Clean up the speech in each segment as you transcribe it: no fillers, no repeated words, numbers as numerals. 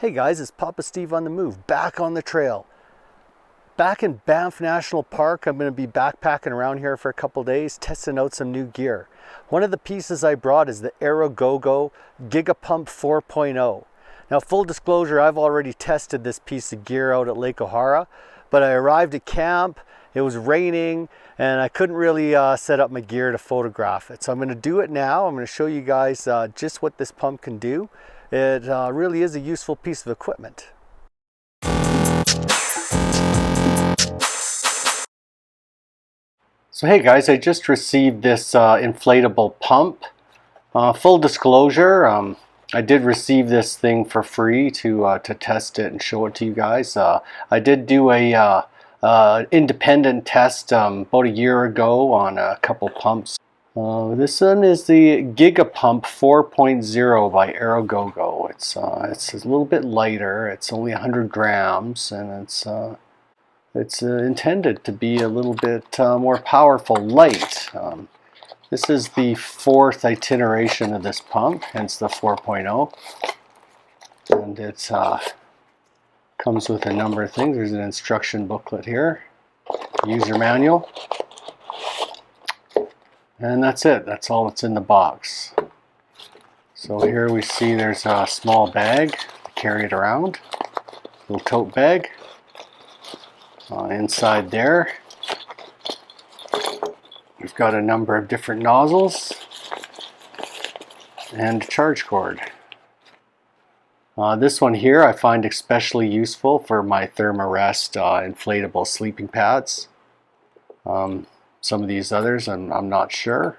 Hey guys, it's Papa Steve on the move, back on the trail. Back in Banff National Park, I'm going to be backpacking around here for a couple days, testing out some new gear. One of the pieces I brought is the AeroGoGo Gigapump 4.0. Now, full disclosure, I've already tested this piece of gear out at Lake O'Hara, but I arrived at camp, it was raining, and I couldn't really set up my gear to photograph it. So I'm going to do it now. I'm going to show you guys just what this pump can do. It really is a useful piece of equipment. So hey guys, I just received this inflatable pump. Full disclosure, I did receive this thing for free to test it and show it to you guys. I did do a independent test about a year ago on a couple pumps. This one is the Gigapump 4.0 by AeroGoGo. It's a little bit lighter. It's only 100 grams, and it's intended to be a little bit more powerful, light. This is the fourth iteration of this pump, hence the 4.0, and it comes with a number of things. There's an instruction booklet here, user manual. And that's it. That's all that's in the box. So here we see there's a small bag to carry it around. Little tote bag. Inside there, we've got a number of different nozzles and a charge cord. This one here I find especially useful for my Thermarest inflatable sleeping pads. Some of these others I'm not sure,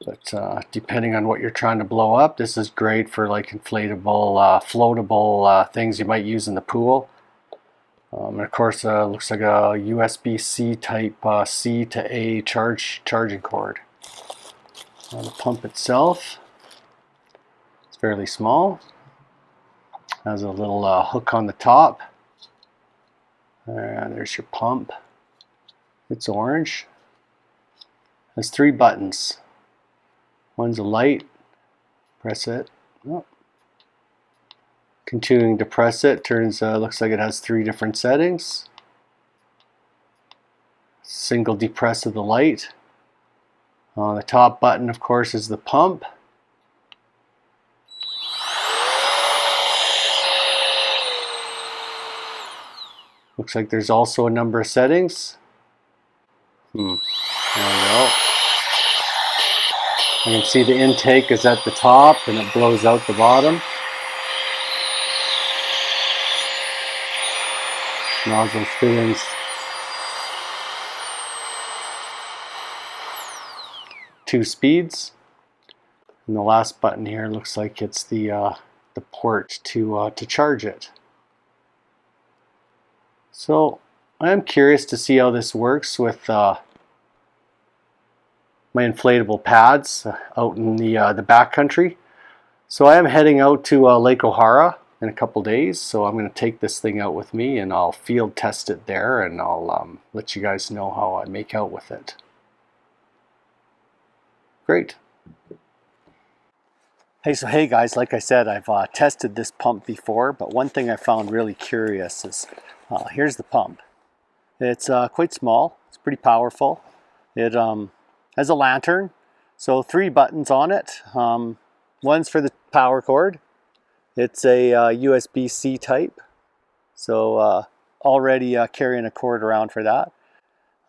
but depending on what you're trying to blow up, this is great for like inflatable, floatable things you might use in the pool. And of course, looks like a USB-C type C to A charging cord. The pump itself, it's fairly small. Has a little hook on the top. There's your pump. It's orange. Has three buttons. One's a light. Press it. Oh. Continuing to press it, turns looks like it has three different settings. Single depress of the light. The top button, of course, is the pump. Looks like there's also a number of settings. There we go. You can see the intake is at the top and it blows out the bottom. Nozzle fittings. Two speeds. And the last button here looks like it's the port to charge it. So I am curious to see how this works with my inflatable pads out in the backcountry. So I am heading out to Lake O'Hara in a couple days, so I'm going to take this thing out with me and I'll field test it there, and I'll let you guys know how I make out with it. Great. Hey guys, like I said, I've tested this pump before, but one thing I found really curious is here's the pump. It's quite small, it's pretty powerful. It has a lantern, so three buttons on it. One's for the power cord. It's a USB-C type, so already carrying a cord around for that.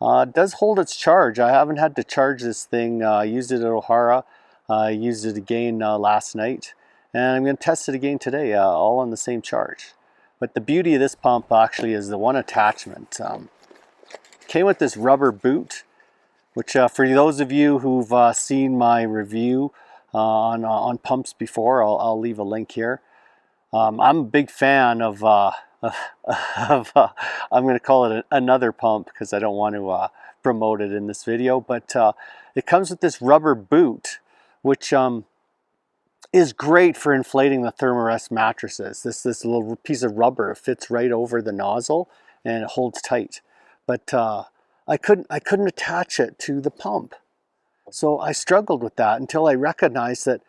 It does hold its charge. I haven't had to charge this thing. I used it at O'Hara. I used it again last night, and I'm going to test it again today, all on the same charge. But the beauty of this pump actually is the one attachment. Came with this rubber boot, which for those of you who've seen my review on pumps before, I'll leave a link here. I'm a big fan of I'm going to call it another pump because I don't want to promote it in this video, but it comes with this rubber boot, which is great for inflating the Thermarest mattresses. This little piece of rubber fits right over the nozzle and it holds tight. But I couldn't attach it to the pump, so I struggled with that until I recognized that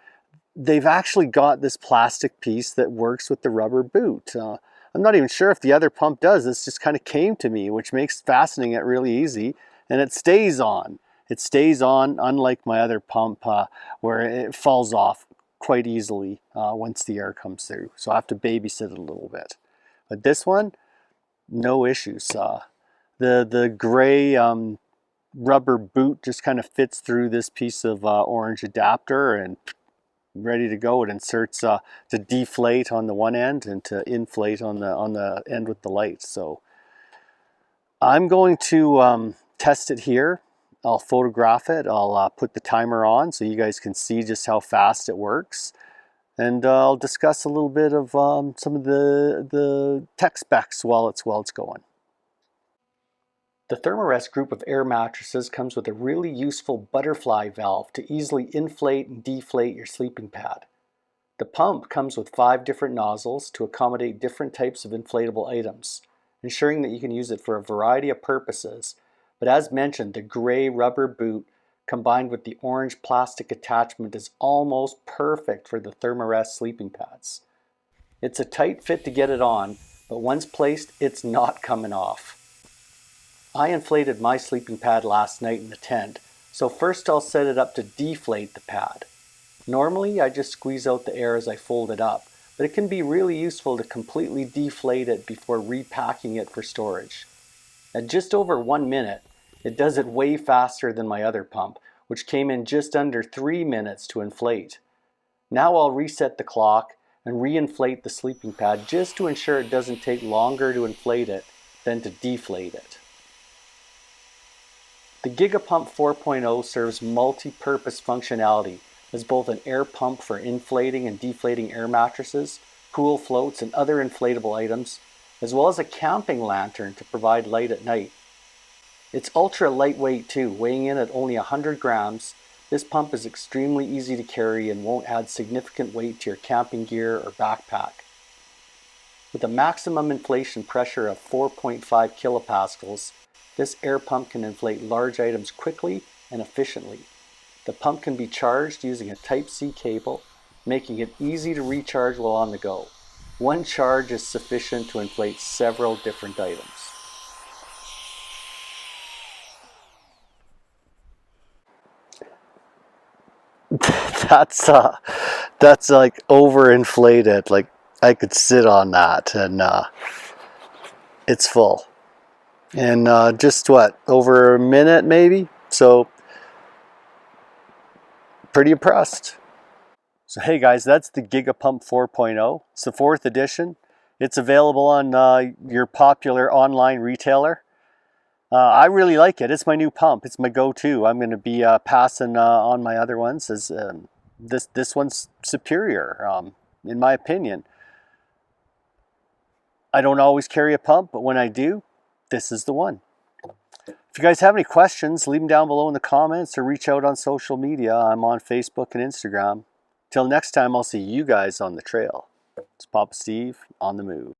they've actually got this plastic piece that works with the rubber boot. I'm not even sure if the other pump does. This just kind of came to me, which makes fastening it really easy, and it stays on. It stays on, unlike my other pump where it falls off quite easily once the air comes through. So I have to babysit it a little bit. But this one, no issues. The gray rubber boot just kind of fits through this piece of orange adapter and ready to go. It inserts to deflate on the one end and to inflate on the end with the light. So I'm going to test it here. I'll photograph it. I'll put the timer on so you guys can see just how fast it works. And I'll discuss a little bit of some of the tech specs while it's going. The Thermarest group of air mattresses comes with a really useful butterfly valve to easily inflate and deflate your sleeping pad. The pump comes with 5 different nozzles to accommodate different types of inflatable items, ensuring that you can use it for a variety of purposes. But as mentioned, the gray rubber boot combined with the orange plastic attachment is almost perfect for the Thermarest sleeping pads. It's a tight fit to get it on, but once placed, it's not coming off. I inflated my sleeping pad last night in the tent, so first I'll set it up to deflate the pad. Normally I just squeeze out the air as I fold it up, but it can be really useful to completely deflate it before repacking it for storage. At just over 1 minute, it does it way faster than my other pump, which came in just under 3 minutes to inflate. Now I'll reset the clock and re-inflate the sleeping pad just to ensure it doesn't take longer to inflate it than to deflate it. The Gigapump 4.0 serves multi-purpose functionality as both an air pump for inflating and deflating air mattresses, pool floats, and other inflatable items, as well as a camping lantern to provide light at night. It's ultra lightweight too, weighing in at only 100 grams. This pump is extremely easy to carry and won't add significant weight to your camping gear or backpack. With a maximum inflation pressure of 4.5 kilopascals, this air pump can inflate large items quickly and efficiently. The pump can be charged using a Type-C cable, making it easy to recharge while on the go. One charge is sufficient to inflate several different items. That's like overinflated. Like I could sit on that and it's full. And just what, over a minute maybe? So pretty impressed. So hey guys, that's the Gigapump 4.0. It's the 4th edition. It's available on your popular online retailer. I really like it. It's my new pump. It's my go-to. I'm going to be passing on my other ones as this one's superior, in my opinion. I don't always carry a pump, but when I do, this is the one. If you guys have any questions, leave them down below in the comments or reach out on social media. I'm on Facebook and Instagram. Till next time, I'll see you guys on the trail. It's Papa Steve on the move.